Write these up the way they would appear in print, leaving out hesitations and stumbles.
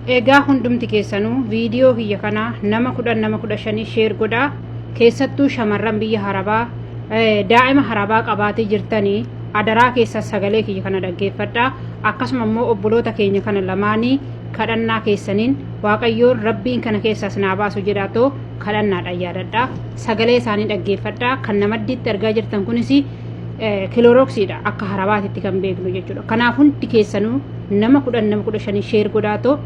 Egaa hundumti keessanuu viidiyoo kiyya kana nama 15 sheer godhaa. Keessattuu shamarran biyya Harabaa daa'ima Harabaa qabaatee jirtanii adaraa keessa sagalee kiyya kana dhaggeeffadhaa. Akkasuma immoo obboloota keenya kana lamaanii kadhannaa keessaniin Waaqayyoon Rabbiin kana keessaas naa baasu jedhaatoo kadhannaadhaan yaadadhaa. Sagalee isaanii dhaggeeffadhaa. Kan namaddiitti argaa jirtan kunis kilooroksiidha akka Harabaatitti kan beeknu jechuudha. Kanaaf hundi keessanuu nama 15 sheer godhaatoo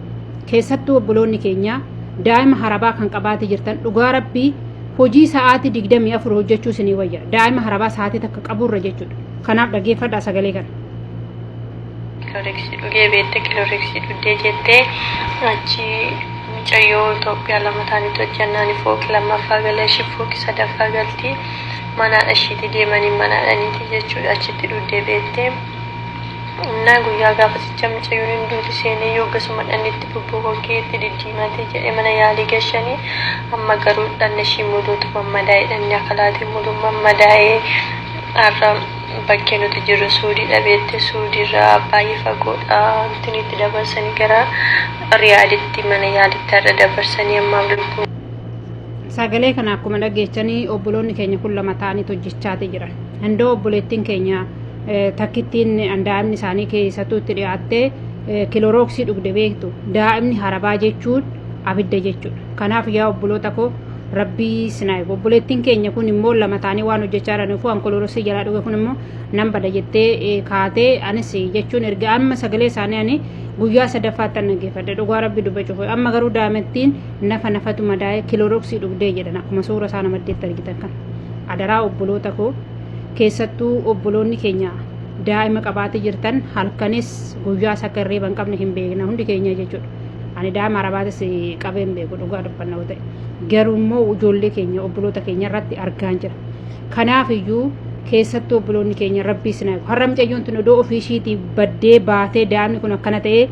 keessattuu obboloonni keenya daa'ima Harabaa kan qabaatee jirtan dhugaa Rabbii hojii sa'aatii 24 hojjechuu isinii wayya. Daa'ima Harabaa sa'aatii takka qaburra jechuudha. Kanaaf dhaggeeffadhaa sagalee kana. Kilooroksii dhugee beekte kilooroksii dhugdee jettee achi mucayyoo Itoophiyaa lama ta'anitu hojjannaan fooqi lammaffaa galashii fooqi sadaffaa galtii mana ashiitti deemanii mana dhaniiti jechuudha. Achitti dhugdee beektee na guyyaa gaafasicha mucayyoon hinduuti seenee yoo akkasuma dhanitti bobboqogeetti diddiimatee jedhee mana yaalii gashanii amma garuu dhanna ishii muduutu mammadaa'ee dhanni akalaatii muduu mammadaa'ee har'a bakkee nuti jirru suudii dhabeette suudiirraa baay'ee fagoodha. Antinitti dabarsanii gara riyaaditti mana yaalitti har'a dabarsanii ammaaf lubbuun. Sagalee kana akkuma dhageechanii obboloonni keenya kun lama ta'anii hojjechaatee jiran. Handoo obboleettiin keenya takkittiin daa'imni isaanii keessattuu itti dhiyaattee kilooroksii dhugde beektu. Daa'imni Harabaa jechuun abidda jechuudha. Kanaaf yaa obboloota koo Rabbii sinaa obboleettiin keenya kun immoo lama ta'anii waan hojjechaa jiraniif waan kilooroksii jalaa dhuge kun immoo nan bada jettee kaatee anis jechuun erga amma sagalee isaanii ani guyyaa sadaffaatti dhaggeeffadhe dhugaa Rabbii dubbachuuf amma garuu daa'imattiin nafatu madaa'ee kilooroksii dhugdee jedhan akkuma suura isaa namaddeetti argitan kan. Adaraa obboloota koo keessattuu obboloonni keenya daa'ima qabaatee jirtan halkanis guyyaa akka hirriiba hin qabne hin beekna hundi keenya jechuudha. Ani daa'ima Harabaatis qabeen beeku dhugaa dubbannaa ta'e garuu immoo ijoollee keenya obboloota keenya irratti argaa jira. Kanaaf iyyuu keessattuu obboloonni keenya Rabbii sinaa har'a mucayyoon tun odoo ofii ishiitii baddee baatee daa'imni kun akkana ta'ee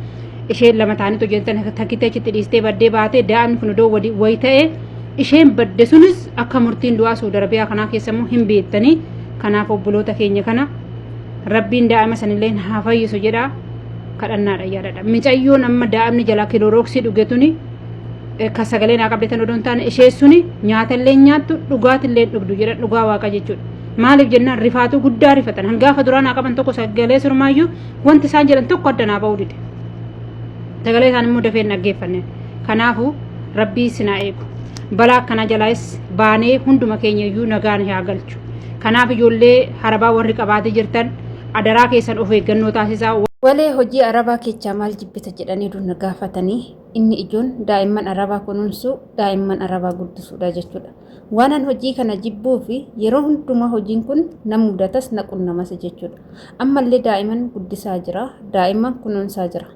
isheen lama ta'anii hojjetan takkitee achitti dhiistee baddee baatee daa'imni kun odoo wayi ta'ee isheen badde sunis akka murtiin du'aa Suudi Arabiyaa kanaa keessa immoo hin beektanii. Kanaaf obboloota keenya kana Rabbiin daa'ima sanillee haa fayyisu jedhaa kadhannaadhaan yaadadha. Mucayyoon amma daa'imni jalaa kilooroksii dhugetuni kan sagalee naa qabdeetan odoo hin taane ishee suni nyaatallee nyaattu dhugaatillee dhugdu jedha dhugaa Waaqa jechuudha. Maaliif jennaan rifaatuu guddaa rifatan hangaafa duraa naa qaban tokko sagalee surmaayyuu wanti isaan jedhan tokko adda naa ba'uu dide. Sagalee isaan immoo dafee dhaggeeffanne. Kanaafuu Rabbii sinaa eegu. Balaa akkana jalaas baanee hunduma keenya iyyuu nagaan haa galchu. Kanaaf ijoollee Harabaa warri qabaatee jirtan adaraa keessan of eeggannoo taasisaa. Walee hojii Arabaa keechaa maal jibbita jedhanii dunna gaafatanii inni ijoon daa'imman Arabaa kunuunsuu daa'imman Arabaa guddisuudha jechuudha. Waanan hojii kana jibbuu fi yeroo hundumaa hojiin kun na mudatas na qunnamas jechuudha. Ammallee daa'imman guddisaa jira, daa'imman kunuunsaa jira.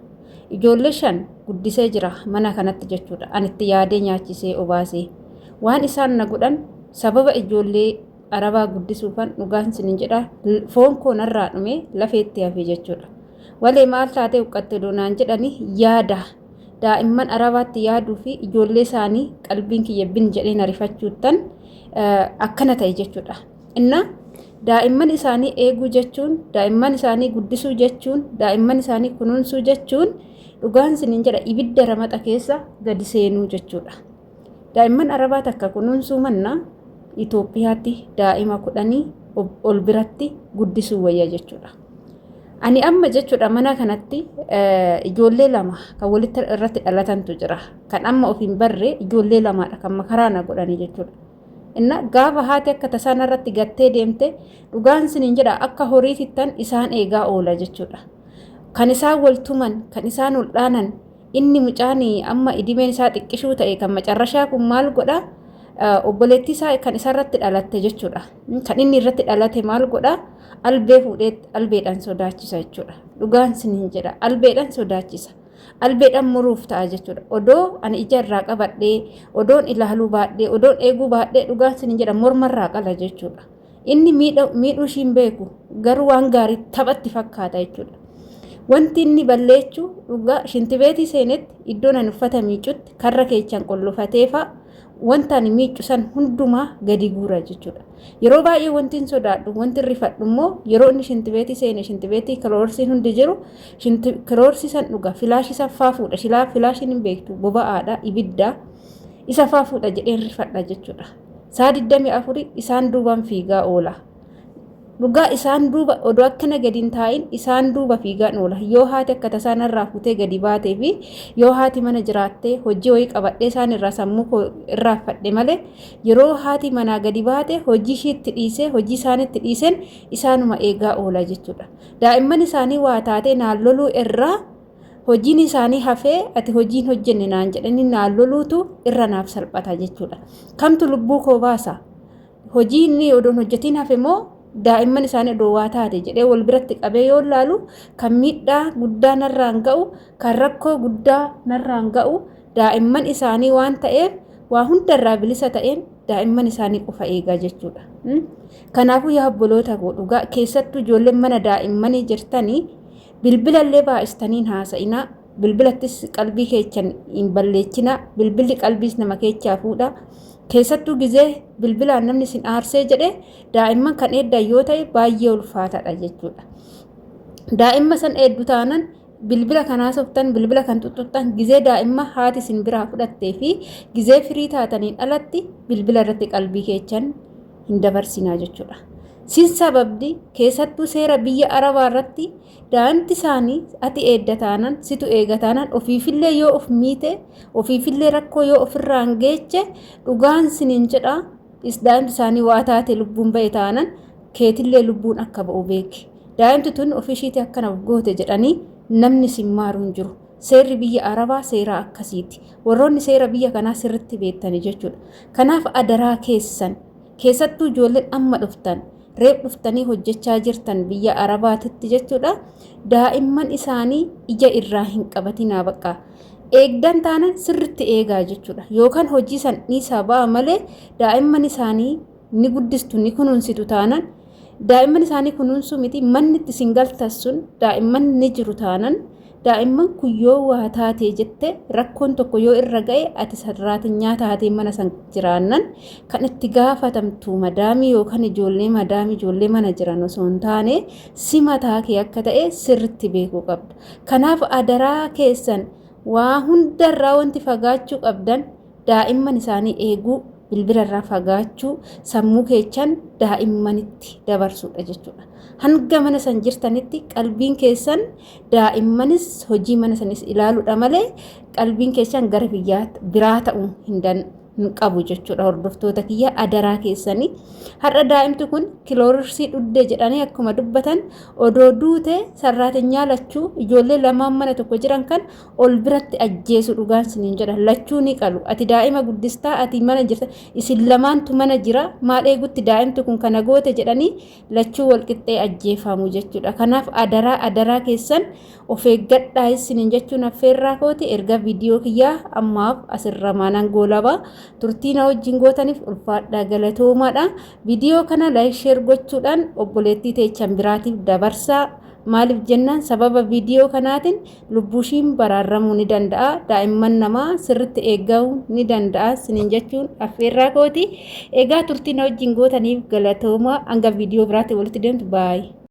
Ijoollee 5 guddisee jira mana kanatti jechuudha. Anitti yaadee nyaachisee obaasee waan isaan na godhan sababa ijoollee Arabaa guddisuufan dhugaan sinin jedha foon koo narraa dhume lafeetti hafe jechuudha. Walee maal taatee uqqatte doonaan jedhani yaada daa'imman Arabaatti yaaduu fi ijoollee isaanii qalbiin kiyya bin jedhee narifachuuttan akkana ta'e jechuudha. Inna daa'imman isaanii eeguu jechuun, daa'imman isaanii guddisuu jechuun, daa'imman isaanii kunuunsuu jechuun dhugaan sinin jedha ibidda ramaxa keessa gadi seenuu jechuudha. Daa'imman Arabaa takka kunuunsuu manna Itoophiyaatti daa'ima 10 ol biratti guddisuu wayya jechuudha. Ani amma jechuudha mana kanatti ijoollee 2 kan walitti irratti dhalatantu jira. Kan amma ofiin barree ijoollee 2dha kan makaraana godhanii jechuudha. Inna gaafa haati akka tasaan irratti gattee deemte dhugaan sinin jedha akka horiitittan isaan eegaa oola jechuudha. Kan isaan waltuman, kan isaan ol dhaanan inni mucaanii amma idimeen isaa xiqqishuu ta'e kan macarrashaa kun maal godha? Obboleettii isaa kan isarratti dhalatte jechuudha. Kan inni irratti dhalate maal godha? Albee fuudhee albeedhaan sodaachisa jechuudha. Dhugaan sinin jedha albeedhaan sodaachisa. Albeedhaan muruuf ta'a jechuudha. Odoo ani ija irraa qabadhee, odoon ilaaluu baadhee, odoon eeguu baadhee dhugaan sinin jedha mormarraa qala jechuudha. Inni miidhuu ishiin beeku garuu waan gaarii taphatti fakkaata jechuudha. Wanti inni balleechuu dhugaa shintibeetii seenetti iddoon ani uffata miicutti karra keechaan qollofatee fa'a wanta ani miiccu san hundumaa gadi guura jechuudha. Yeroo baay'ee wanti hin sodaadhu wanti rifadhu immoo yeroo inni shintibeetii seene shintibeetii kiloorsiin hundi jiru kiloorsii san dhuga filaashii saffaa fuudha filaashiin hin beektu boba'aadha ibiddaa isa faa fuudha jedheen rifadha jechuudha. Saa 24 isaan duubaan fiigaa oola. Dhugaa isaan duuba odoo akkana gadi hin taa'in isaan duuba fiigaan oola. Yoo haati akka tasaan irraa futee gadi baatee fi yoo haati mana jiraattee hojii wayii qabadhee isaan irraa sammuu irraa fadhe malee yeroo haati manaa gadi baate hojii ishiitti dhiisee hojii isaanitti dhiiseen isaanuma eegaa oola jechuudha. Daa'imman isaanii waa taatee naan loluu irraa hojiin isaanii hafee ati hojiin hojjenne naan jedhanii naan loluutu irra naaf salphata jechuudha. Kamtu lubbuu koo baasa? Hojiin inni odoon hojjetiin hafe moo daa'imman isaanii odoo waa taate jedhee wal biratti qabee yoo ilaalu kan miidhaa guddaa narraan ga'u kan rakkoo guddaa narraan ga'u daa'imman isaanii waan ta'eef waa hundarraa bilisa ta'een daa'imman isaanii qofa eegaa jechuudha. Kanaafuu yaa obboloota koo dhugaa keessattuu ijoolleen mana daa'immanii jirtanii bilbila illee baay'istaniin haasa'inaa bilbilattis qalbii keechan hin balleechinaa bilbilli qalbiis nama keechaa fuudha. Keessattuu gizee bilbilaan namni sin aarsee jedhe daa'imman kan eeddan yoo ta'e baay'ee ulfaataadha jechuudha. Daa'imma san eeddu taanan bilbila kanaa softan bilbila kan tuttuqxan gizee daa'imma haati sin biraa fudhattee fi gizee firii taataniin alatti bilbila irratti qalbii keechan hin dabarsinaa jechuudha. Sin sababdi keessattuu seera biyya Arabaa irratti daa'imti isaanii ati eeddataanan situ eegataanan ofiifillee yoo of miite ofiifillee rakkoo yoo ofirraan geeche dhugaan siniin jedha daa'imti isaanii waa taate lubbuun ba'e taanan keetillee lubbuun akka ba'u beeki. Daa'imti tun ofishiitti akkana goote jedhanii namni sin maaru hin jiru. Seerri biyya Arabaa seera akkasiiti. Warroonni seera biyya kanaa sirriitti beektanii jechuudha. Kanaaf adaraa keessan keessattuu ijoolleen amma dhuftan reeb dhuftanii hojjechaa jirtan biyya Arabaatitti jechuudha. Daa'imman isaanii ija irraa hin qabatinaa bakka eegdan taanan sirriitti eegaa jechuudha. Yookaan hojii san dhiisaa ba'a malee daa'imman isaanii ni guddistu ni kunuunsitu taanan daa'imman isaanii kunuunsuu miti manni itti singaltas sun daa'imman ni jiru taanan daa'imman kun yoo waa taatee jette rakkoon tokko yoo irra ga'e ati sarraatinyaa taatee mana san jiraannan kan itti gaafatamtu madaamii yookaan ijoollee mana jiran osoo hin taane si mataa kee akka ta'e sirriitti beekuu qabda. Kanaaf adaraa keessan waa hundarraa wanti fagaachuu qabdan daa'imman isaanii eeguu bilbila irraa fagaachuu sammuu keechan daa'immanitti dabarsuudha jechuudha. Hanga mana san jirtanitti qalbiin keessan daa'immanis hojii mana sanis ilaaluudha malee qalbiin keessan gara biraa ta'uu hin qabu jechuudha. Hordoftoota kiyya adaraa keessanii har'a daa'imti kun kiloorsii dhuddee jedhanii akkuma dubbatan odoo duute sarraatinyaa lachuu ijoollee lamaan mana tokko jiran kan ol biratti ajjeesu dhugaan siniin jedha lachuu ni qalu. Ati daa'ima guddistaa ati mana jirta isin lamaantu mana jira maal eegutti daa'imti kun kana goote jedhanii lachuu wal qixxee ajjeefamu jechuudha. Kanaaf adaraa keessan of eeggadhaa siniin jechuun affeerraa kooti erga viidiyoo kiyyaa ammaaf asirra maanan goolabaa turtiina wajjin gootaniif ulfaadhaa galatoomaadha. Viidiyoo kana laayik sheer gochuudhaan obboleettii teechan biraatiif dabarsaa. Maaliif jennaan sababa viidiyoo kanaatiin lubbushiin baraarramuu ni danda'a. Daa'imman namaa sirriitti eeguu ni danda'a siniin jechuun affeerraa kooti. Egaa turtiina wajjin gootaniif galatoomaa hanga viidiyoo biraatti walitti deemtu baay'ee.